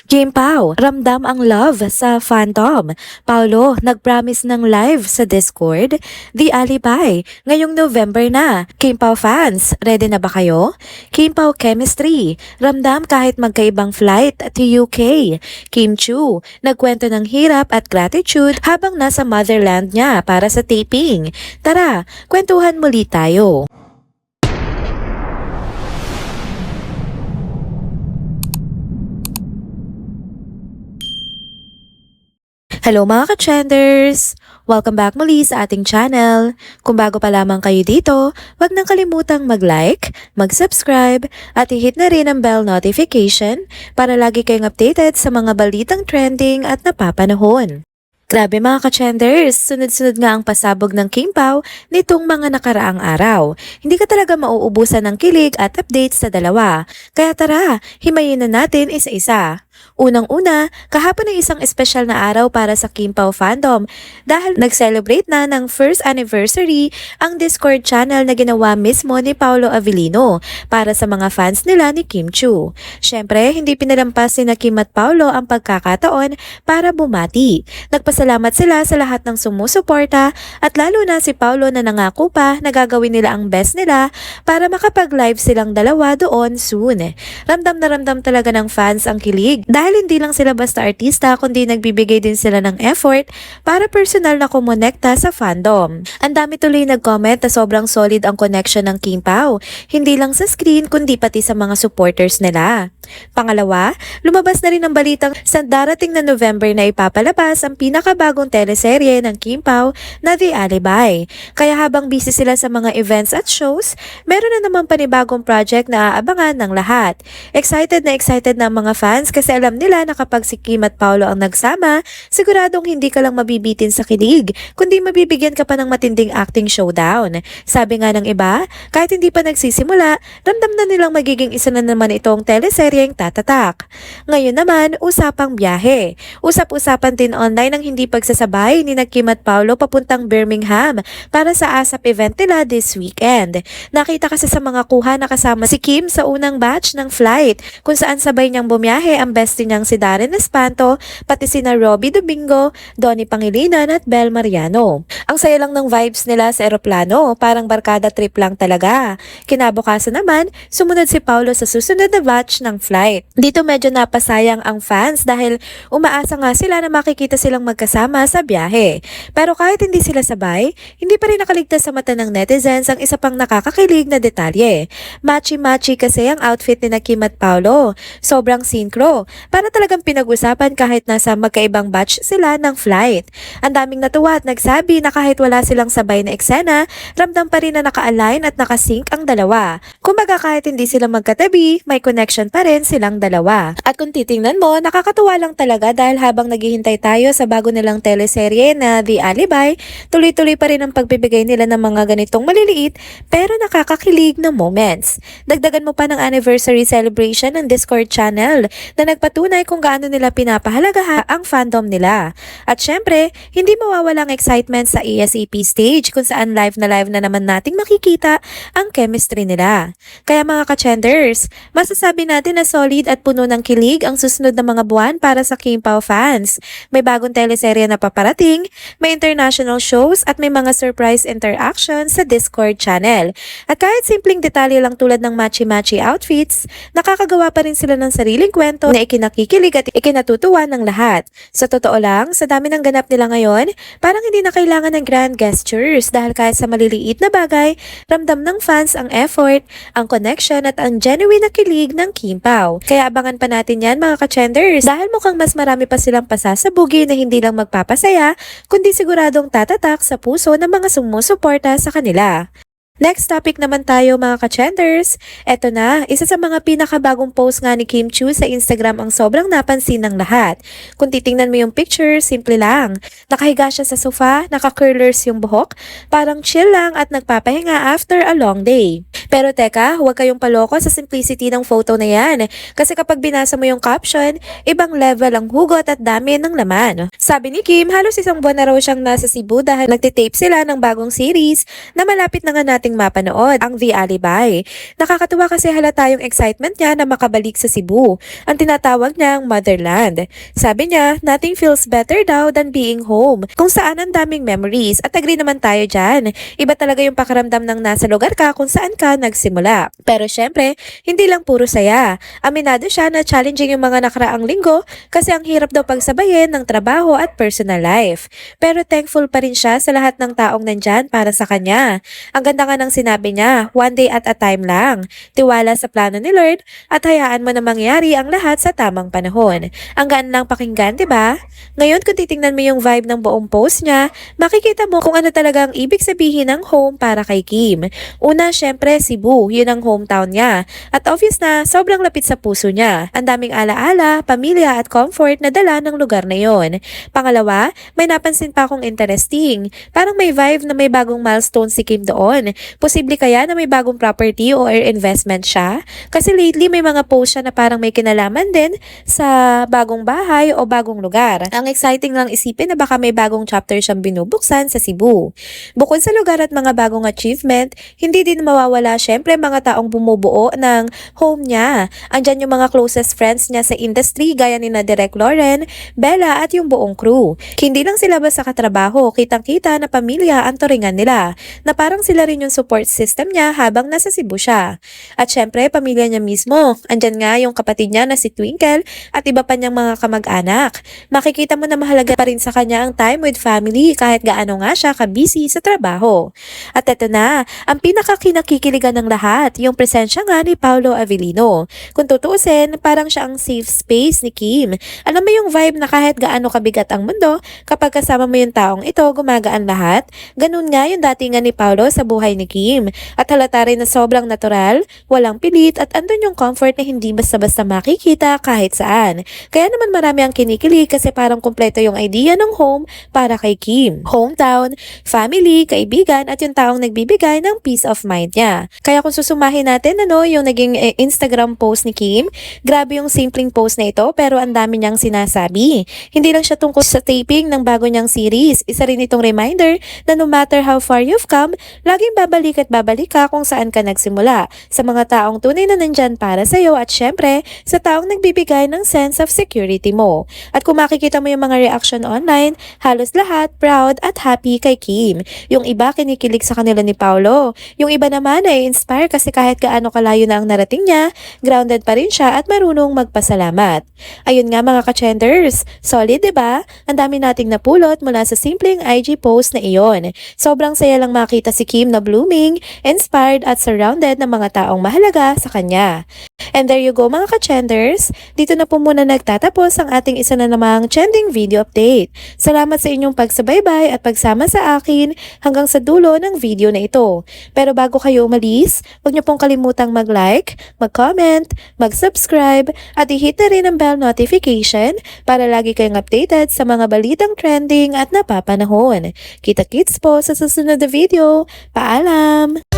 Game Pao, ramdam ang love sa fandom. Paulo, nag-promise ng live sa Discord. The Alibay, ngayong November na. Game Pao fans, ready na ba kayo? Game Pao chemistry, ramdam kahit magkaibang flight to UK. Kim Chu, nagkwento ng hirap at gratitude habang nasa motherland niya para sa taping. Tara, kwentuhan muli tayo. Hello mga ka-trenders! Welcome back muli sa ating channel. Kung bago pa lamang kayo dito, huwag nang kalimutang mag-like, mag-subscribe, at i-hit na rin ang bell notification para lagi kayong updated sa mga balitang trending at napapanahon. Grabe mga ka-trenders, sunod-sunod nga ang pasabog ng King Pao nitong mga nakaraang araw. Hindi ka talaga mauubusan ng kilig at updates sa dalawa. Kaya tara, himayin na natin isa-isa. Unang-una, kahapon ay isang espesyal na araw para sa Kim Pao fandom dahil nag-celebrate na ng first anniversary ang Discord channel na ginawa mismo ni Paolo Avellino para sa mga fans nila ni Kim Chu. Syempre, hindi pinalampas ni Kim at Paolo ang pagkakataon para bumati. Nagpasalamat sila sa lahat ng sumusuporta at lalo na si Paolo na nangako pa na gagawin nila ang best nila para makapag-live silang dalawa doon soon. Ramdam na ramdam talaga ng fans ang kilig dahil hindi lang sila basta artista kundi nagbibigay din sila ng effort para personal na kumonekta sa fandom. Ang dami tuloy nag-comment na sobrang solid ang connection ng King Pao, hindi lang sa screen kundi pati sa mga supporters nila. Pangalawa, lumabas na rin ang balitang sa darating na November na ipapalabas ang pinakabagong teleserye ng King Pao na The Alibay. Kaya habang busy sila sa mga events at shows, meron na naman panibagong project na aabangan ng lahat. Excited na ang mga fans kasi alam nila na kapag si Kim at Paolo ang nagsama, siguradong hindi ka lang mabibitin sa kilig, kundi mabibigyan ka pa ng matinding acting showdown. Sabi nga ng iba, kahit hindi pa nagsisimula, ramdam na nilang magiging isa na naman itong teleseryeng tatatak. Ngayon naman, usapang biyahe. Usap-usapan din online ang hindi pagsasabay ni Kim at Paolo papuntang Birmingham para sa ASAP event nila this weekend. Nakita kasi sa mga kuha na kasama si Kim sa unang batch ng flight, kung saan sabay niyang bumiyahe ang bestie niyang si Darren Espanto, pati sina Robbie Domingo, Donnie Pangilinan at Bel Mariano. Ang saya lang ng vibes nila sa eroplano, parang barkada trip lang talaga. Kinabukasan naman, sumunod si Paolo sa susunod na batch ng flight. Dito medyo napasayang ang fans dahil umaasa nga sila na makikita silang magkasama sa biyahe. Pero kahit hindi sila sabay, hindi pa rin nakaligtas sa mata ng netizens ang isa pang nakakakilig na detalye. Matchy-matchy kasi ang outfit ni Kim at Paolo. Sobrang synchro. Para talagang pinag-usapan kahit nasa magkaibang batch sila ng flight. Ang daming natuwa at nagsabi na kahit wala silang sabay na eksena, ramdam pa rin na naka-align at nakasync ang dalawa. Kumbaga kahit hindi sila magkatabi, may connection pa rin silang dalawa. At kung titingnan mo, nakakatuwa lang talaga dahil habang naghihintay tayo sa bago nilang teleserye na The Alibay, tuloy-tuloy pa rin ang pagbibigay nila ng mga ganitong maliliit pero nakakakilig na moments. Dagdagan mo pa ng anniversary celebration ng Discord channel na nagpatunay kung gaano nila pinapahalagahan ang fandom nila. At syempre, hindi mawawala ang excitement sa ASAP stage kung saan live na naman nating makikita ang chemistry nila. Kaya mga ka-trenders, masasabi natin na solid at puno ng kilig ang susunod na mga buwan para sa King Pao fans. May bagong teleserye na paparating, may international shows at may mga surprise interactions sa Discord channel. At kahit simpleng detalye lang tulad ng matchy-matchy outfits, nakakagawa pa rin sila ng sariling kwento na ikinakikilig at ikinatutuwa ng lahat. Sa totoo lang, sa dami ng ganap nila ngayon, parang hindi na kailangan ng grand gestures dahil kahit sa maliliit na bagay, ramdam ng fans ang effort, ang connection at ang genuine na kilig ng King Pao. Kaya abangan pa natin yan mga ka-trenders dahil mukhang mas marami pa silang pasasabugi na hindi lang magpapasaya kundi siguradong tatatak sa puso ng mga sumusuporta sa kanila. Next topic naman tayo mga ka-trenders. Eto na, isa sa mga pinakabagong post nga ni Kim Chu sa Instagram ang sobrang napansin ng lahat. Kung titingnan mo yung picture, simple lang. Nakahiga siya sa sofa, naka-curlers yung buhok, parang chill lang at nagpapahinga after a long day. Pero teka, huwag kayong paloko sa simplicity ng photo na yan. Kasi kapag binasa mo yung caption, ibang level ang hugot at dami ng laman. Sabi ni Kim, halos isang buwan na raw siyang nasa Cebu dahil nagtitape sila ng bagong series na malapit na nga nating mapanood, ang The Alibi. Nakakatuwa kasi halata yung excitement niya na makabalik sa Cebu, ang tinatawag niyang motherland. Sabi niya, nothing feels better daw than being home, kung saan ang daming memories at agree naman tayo dyan. Iba talaga yung pakiramdam ng nasa lugar ka kung saan ka nagsimula. Pero syempre, hindi lang puro saya. Aminado siya na challenging yung mga nakaraang linggo kasi ang hirap daw pagsabayin ng trabaho at personal life. Pero thankful pa rin siya sa lahat ng taong nandyan para sa kanya. Ang ganda nga ng sinabi niya, one day at a time lang. Tiwala sa plano ni Lord at hayaan mo na mangyari ang lahat sa tamang panahon. Ang gaan lang pakinggan, di ba? Ngayon kung titingnan mo yung vibe ng buong post niya, makikita mo kung ano talaga ang ibig sabihin ng home para kay Kim. Una, syempre Cebu, yun ang hometown niya. At obvious na sobrang lapit sa puso niya. Ang daming alaala, pamilya at comfort na dala ng lugar na yon. Pangalawa, may napansin pa akong interesting. Parang may vibe na may bagong milestone si Kim doon. Posible kaya na may bagong property or investment siya? Kasi lately may mga post siya na parang may kinalaman din sa bagong bahay o bagong lugar. Ang exciting lang isipin na baka may bagong chapter siyang binubuksan sa Cebu. Bukod sa lugar at mga bagong achievement, hindi din mawawala syempre mga taong bumubuo ng home niya. Andyan yung mga closest friends niya sa industry gaya ni na Direk Lauren, Bella at yung buong crew. Hindi lang sila basta katrabaho, kitang-kita na pamilya ang turingan nila, na parang sila rin yung support system niya habang nasa Cebu siya. At syempre, pamilya niya mismo. Andyan nga yung kapatid niya na si Twinkle at iba pa niyang mga kamag-anak. Makikita mo na mahalaga pa rin sa kanya ang time with family kahit gaano nga siya ka-busy sa trabaho. At eto na, ang pinakakinakikiligan ng lahat, yung presensya nga ni Paolo Avellino. Kung tutuusin, parang siya ang safe space ni Kim. Alam mo yung vibe na kahit gaano kabigat ang mundo, kapag kasama mo yung taong ito, gumagaan lahat. Ganun nga yung datingan ni Paolo sa buhay ni Kim. At halata rin na sobrang natural, walang pilit at andun yung comfort na hindi basta-basta makikita kahit saan. Kaya naman marami ang kinikilig kasi parang kumpleto yung idea ng home para kay Kim. Hometown, family, kaibigan at yung taong nagbibigay ng peace of mind niya. Kaya kung susumahin natin yung naging Instagram post ni Kim, grabe yung simpleng post na ito pero ang dami niyang sinasabi. Hindi lang siya tungkol sa taping ng bago niyang series. Isa rin itong reminder na no matter how far you've come, laging babalik at babalik ka kung saan ka nagsimula. Sa mga taong tunay na nandyan para sa'yo at syempre sa taong nagbibigay ng sense of security mo. At kung makikita mo yung mga reaction online, halos lahat proud at happy kay Kim. Yung iba kinikilig sa kanila ni Paolo. Yung iba naman ay inspire kasi kahit gaano kalayo na ang narating niya, grounded pa rin siya at marunong magpasalamat. Ayun nga mga ka-chenders, solid diba? Ang dami nating napulot mula sa simpleng IG post na iyon. Sobrang saya lang makita si Kim na blooming, inspired at surrounded ng mga taong mahalaga sa kanya. And there you go mga ka-chenders, dito na po muna nagtatapos ang ating isa na namang trending video update. Salamat sa inyong pagsubaybay at pagsama sa akin hanggang sa dulo ng video na ito. Pero bago kayo umalis, huwag niyo pong kalimutang mag-like, mag-comment, mag-subscribe at i-hit na rin ang bell notification para lagi kayong updated sa mga balitang trending at napapanahon. Kita-kits po sa susunod na video. Paalam!